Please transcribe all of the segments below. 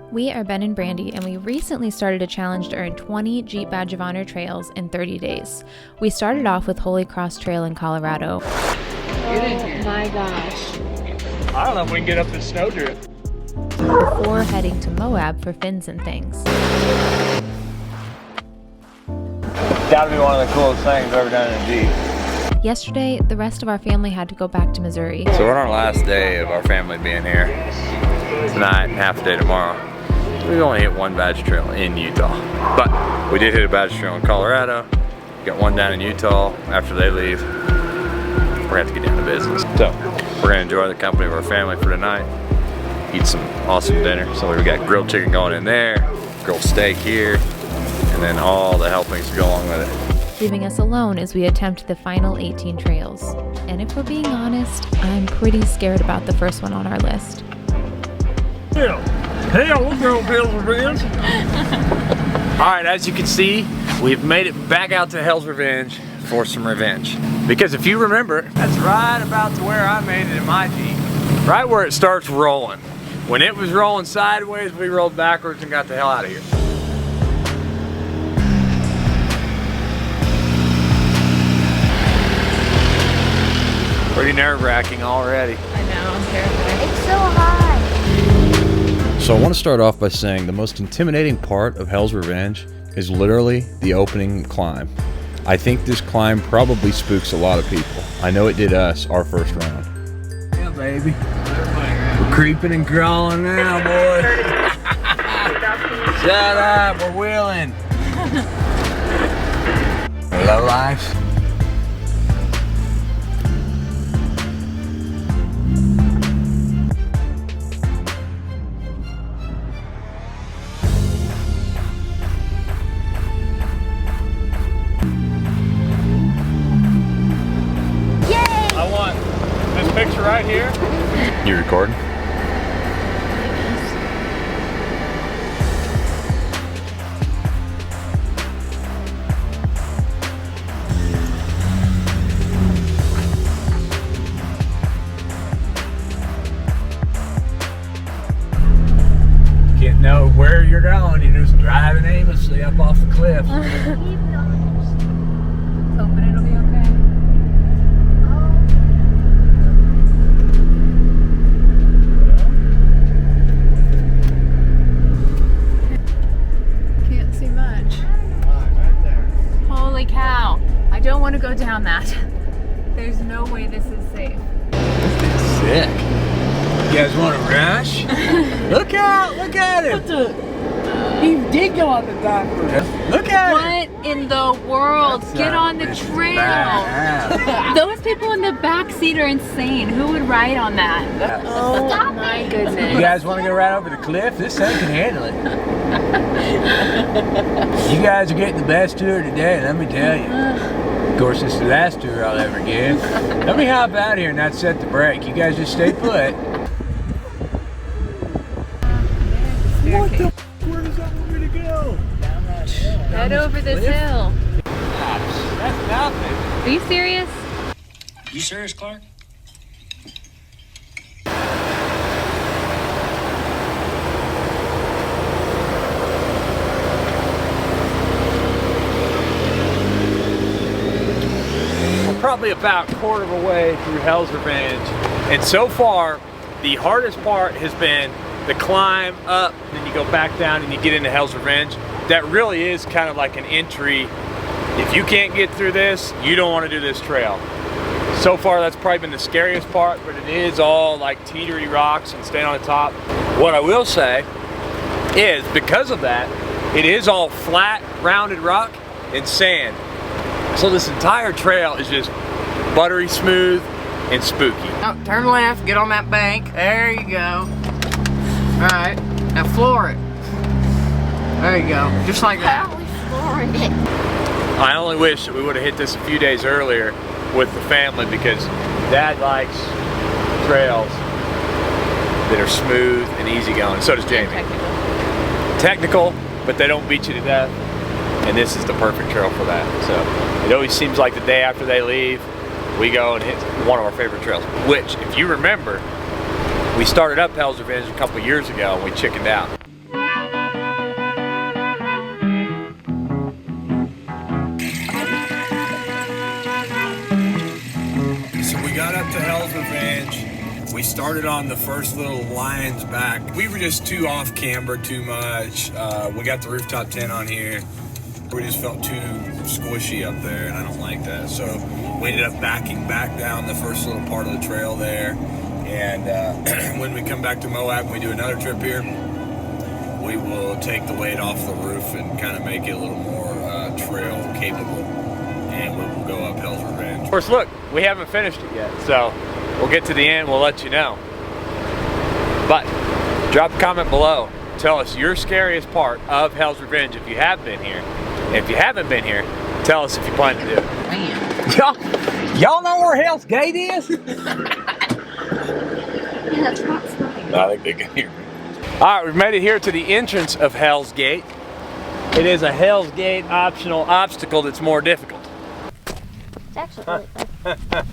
We are Ben and Brandi, and we recently started a challenge to earn 20 Jeep Badge of Honor trails in 30 days. We started off with Holy Cross Trail in Colorado. Oh my gosh. I don't know if we can get up this snowdrift. Before heading to Moab for fins and things. Gotta be one of the coolest things I've ever done in a Jeep. Yesterday, the rest of our family had to go back to Missouri. So we're on our last day of our family being here. Tonight and half a day tomorrow. We've only hit one badge trail in Utah. But we did hit a badge trail in Colorado. Got one down in Utah. After they leave, we're gonna have to get down to business. So we're gonna enjoy the company of our family for tonight. Eat some awesome dinner. So we got grilled chicken going in there, grilled steak here, and then all the helpings to go along with it. Leaving us alone as we attempt the final 18 trails. And if we're being honest, I'm pretty scared about the first one on our list. Hell, we'll go Hell's Revenge. All right, as you can see, we've made it back out to Hell's Revenge for some revenge. Because if you remember, that's right about to where I made it in my Jeep. Right where it starts rolling. When it was rolling sideways, we rolled backwards and got the hell out of here. Pretty nerve-wracking already. I know, I'm terrified. It's so high. So I want to start off by saying the most intimidating part of Hell's Revenge is literally the opening climb. I think this climb probably spooks a lot of people. I know it did us our first round. Yeah, baby. We're creeping and crawling now, boy. Shut up, we're wheeling. Low life. Picture right here. You recording? Can't know where you're going, you're just driving aimlessly up off the cliff. Hoping it'll be okay. Holy cow. I don't want to go down that. There's no way this is safe. This is sick. You guys want to rush? Look out! Look at it! He did go on the backwards. Look at it! What in the world? Get on the trail. Those people in the back seat are insane. Who would ride on that? Oh my goodness. You guys want to go right over the cliff? This thing can handle it. You guys are getting the best tour today, let me tell you. Of course, this is the last tour I'll ever give. Let me hop out here and not set the brake. You guys just stay put. What the f? Where does that want me to go? Head over this hill. That's nothing. Are you serious? You serious, Clark? Probably about a quarter of a way through Hell's Revenge, and so far the hardest part has been the climb up, then you go back down and you get into Hell's Revenge. That really is kind of like an entry. If you can't get through this, you don't want to do this trail. So far that's probably been the scariest part, but it is all like teetery rocks and staying on the top. What I will say is because of that, it is all flat, rounded rock and sand. So this entire trail is just buttery smooth and spooky. Now, turn left, get on that bank. There you go. All right, now floor it. There you go, just like that. How are we flooring it? I only wish that we would have hit this a few days earlier with the family because Dad likes trails that are smooth and easy going. So does Jamie. Technical, but they don't beat you to death. And this is the perfect trail for that. So it always seems like the day after they leave, we go and hit one of our favorite trails, which, if you remember, we started up Hell's Revenge a couple years ago and we chickened out. We started on the first little lion's back. We were just too off camber too much. We got the rooftop tent on here. We just felt too squishy up there, and I don't like that. So we ended up backing back down the first little part of the trail there. And when we come back to Moab and we do another trip here, we will take the weight off the roof and kind of make it a little more trail capable. And we will go up Hell's Revenge. Of course, look, we haven't finished it yet, so we'll get to the end, we'll let you know. But drop a comment below. Tell us your scariest part of Hell's Revenge if you have been here. And if you haven't been here, tell us if you plan to do it. Y'all know where Hell's Gate is? Yeah, that's not funny. I think they can hear me. All right, we've made it here to the entrance of Hell's Gate. It is a Hell's Gate optional obstacle that's more difficult. It's actually really fun.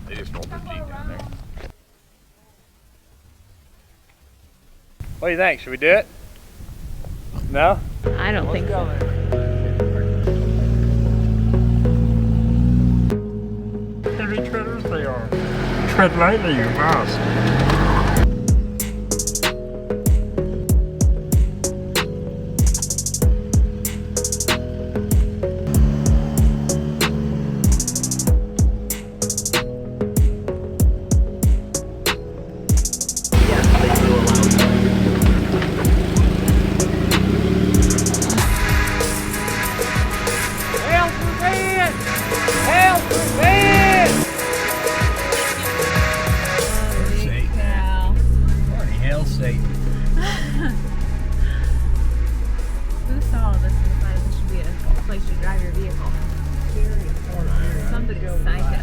They just rolled their Jeep down there. What do you think? Should we do it? No? I don't think so. Heavy treaders they are. Tread lightly, you must. Who saw this and decided this should be a place to drive your vehicle? Somebody's psycho.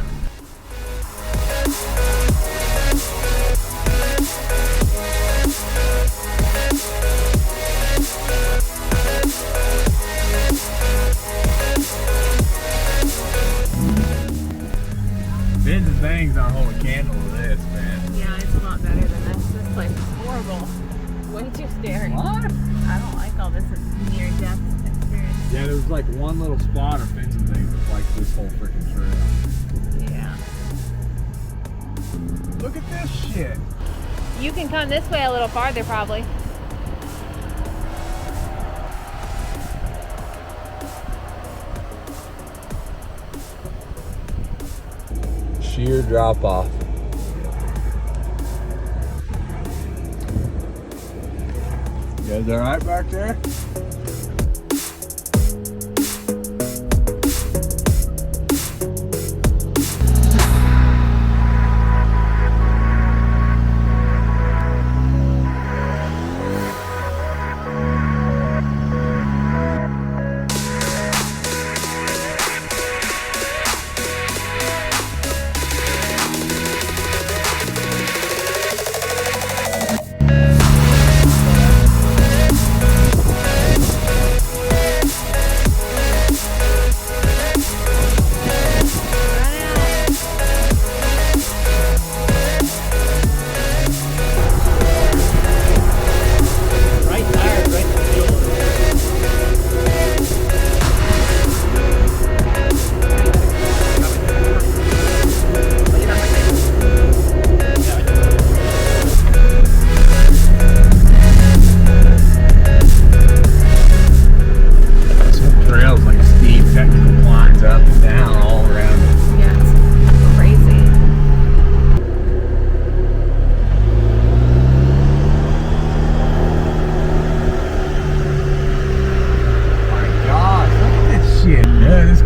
Bins and things not hold a candle to this, man. Yeah, it's a lot better than this. This place is horrible. Way too scary. What? I don't like all this near-death experience. Yeah, there was like one little spot of fence and things that's like this whole freaking trail. Yeah. Look at this shit. You can come this way a little farther, probably. Sheer drop off. You guys all right back there?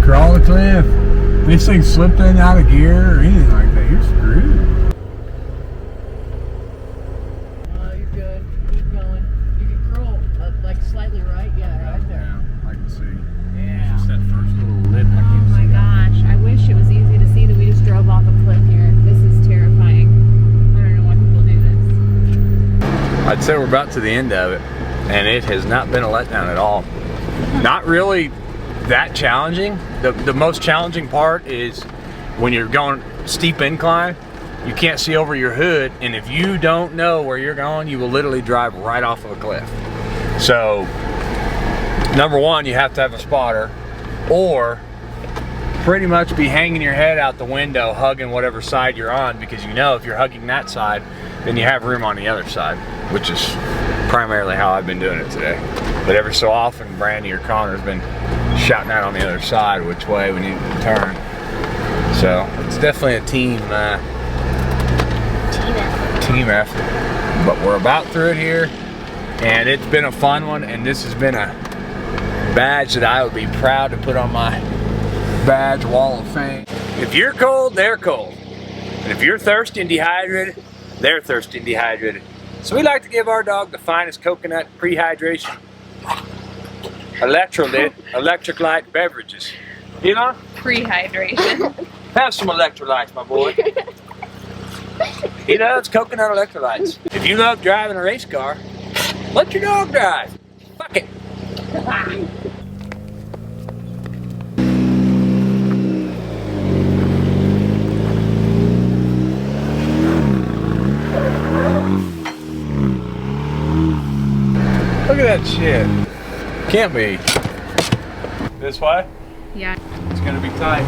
Crawl the cliff. If this thing slipped in out of gear or anything like that, you're screwed. Oh, you're good. Keep going. You can curl like slightly right. Yeah, right there. Yeah, I can see. Yeah. It's just that first little lip. I Oh can't my see that. gosh, I wish it was easy to see that we just drove off a cliff here. This is terrifying. I don't know why people do this. I'd say we're about to the end of it, and it has not been a letdown at all. Not really that challenging. The most challenging part is when you're going steep incline, you can't see over your hood, and if you don't know where you're going, you will literally drive right off of a cliff. So, number one, you have to have a spotter, or pretty much be hanging your head out the window, hugging whatever side you're on, because you know if you're hugging that side, then you have room on the other side, which is primarily how I've been doing it today. But every so often, Brandi or Connor's been shouting out on the other side which way we need to turn. So it's definitely a team effort. But we're about through it here, and it's been a fun one, and this has been a badge that I would be proud to put on my badge wall of fame. If you're cold, they're cold. And if you're thirsty and dehydrated, they're thirsty and dehydrated. So we like to give our dog the finest coconut pre-hydration electrolyte beverages. You know? Pre-hydration. Have some electrolytes, my boy. He loves coconut electrolytes. If you love driving a race car, let your dog drive. Fuck it. Look at that shit. Can't be. This way? Yeah. It's gonna be tight.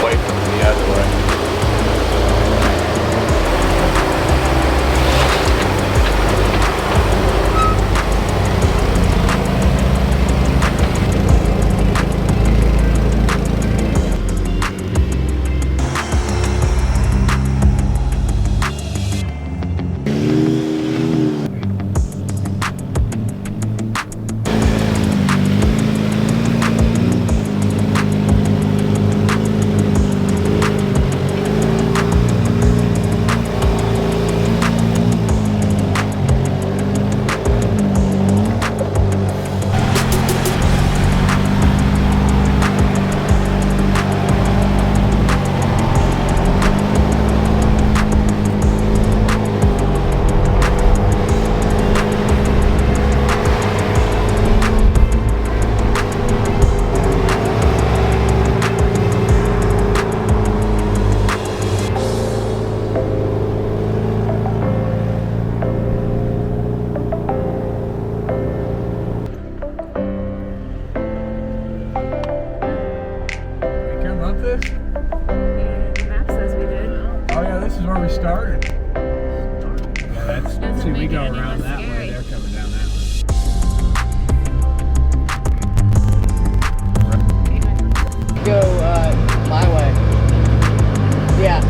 Away from the other way. We started. Yeah, that's, see, we go around that way. They're coming down that way. Go my way. Yeah.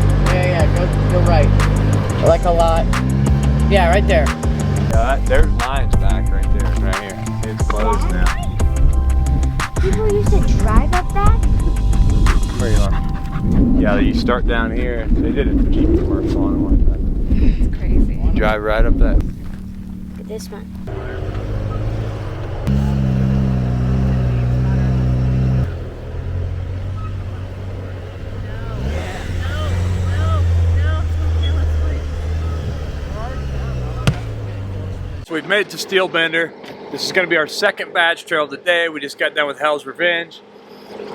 Go right. Like a lot. Yeah, right there. Yeah, there's lines back right there, right here. It's closed now. People used to drive up that? Pretty long. Yeah, you start down here. They did a Jeep commercial on it one time. It's crazy. You drive right up that. This one. So we've made it to Steel Bender. This is going to be our second badge trail of the day. We just got done with Hell's Revenge.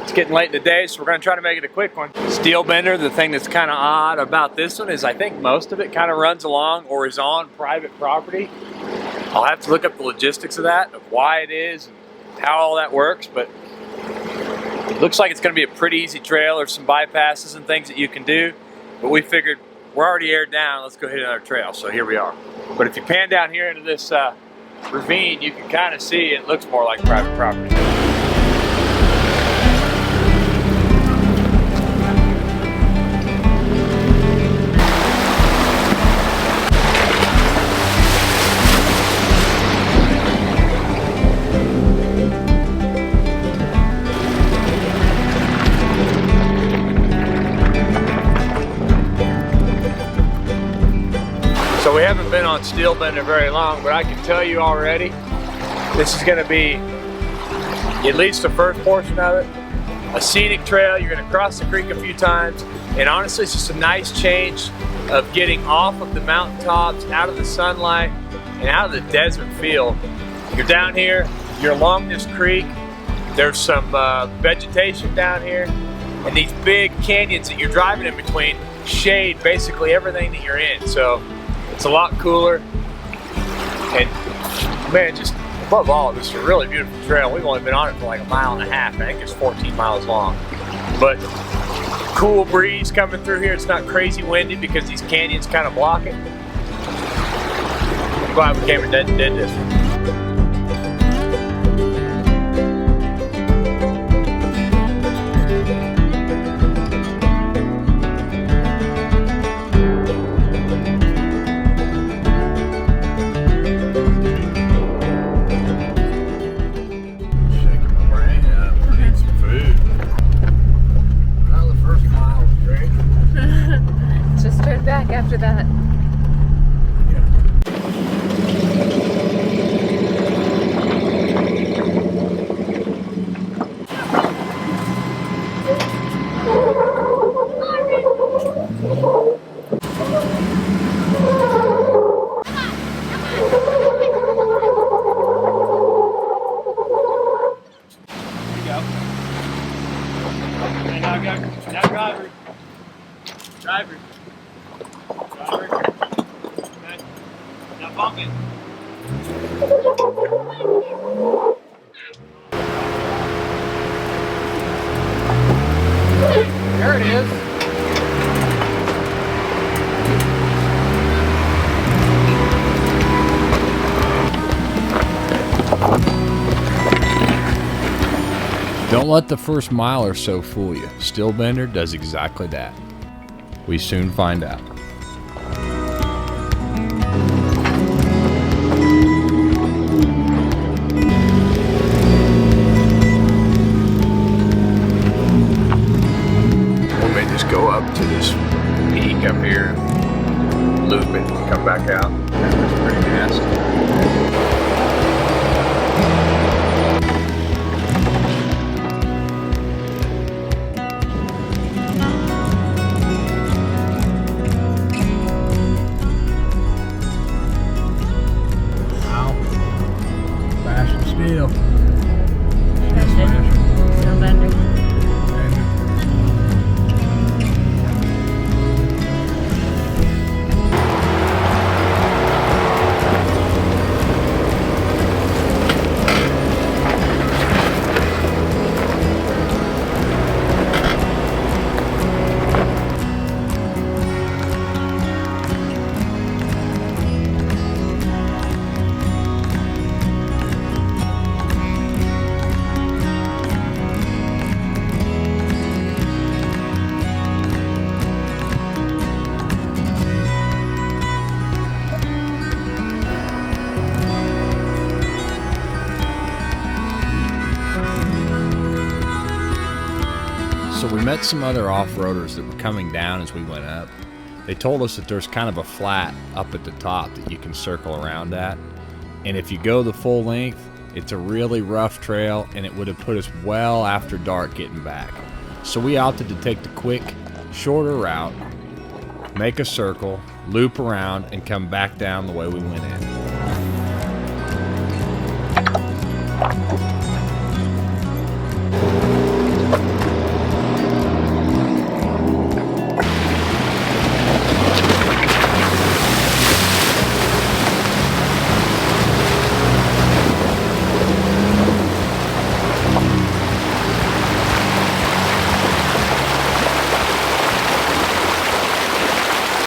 It's getting late in the day, so we're going to try to make it a quick one. Steel Bender, the thing that's kind of odd about this one is I think most of it kind of runs along or is on private property. I'll have to look up the logistics of that, of why it is, and how all that works, but it looks like it's going to be a pretty easy trail. There's some bypasses and things that you can do, but we figured we're already aired down, let's go hit another trail, so here we are. But if you pan down here into this ravine, you can kind of see it looks more like private property. So we haven't been on Steel Bender very long, but I can tell you already, this is going to be, at least the first portion of it, a scenic trail. You're going to cross the creek a few times, and honestly, it's just a nice change of getting off of the mountaintops, out of the sunlight, and out of the desert feel. You're down here, you're along this creek, there's some vegetation down here, and these big canyons that you're driving in between shade basically everything that you're in. So it's a lot cooler. And man, just above all, this is a really beautiful trail. We've only been on it for like 1.5 miles. I think it's 14 miles long. But cool breeze coming through here. It's not crazy windy because these canyons kind of block it. I'm glad we came and did this. After that. Driver. Now bump it. There it is. Don't let the first mile or so fool you. Stillbender does exactly that. We soon find out. We may just go up to this peak up here, loop it, and come back out. That's pretty nasty. Steel. So we met some other off-roaders that were coming down as we went up. They told us that there's kind of a flat up at the top that you can circle around at. And if you go the full length, it's a really rough trail and it would have put us well after dark getting back. So we opted to take the quick, shorter route, make a circle, loop around, and come back down the way we went in.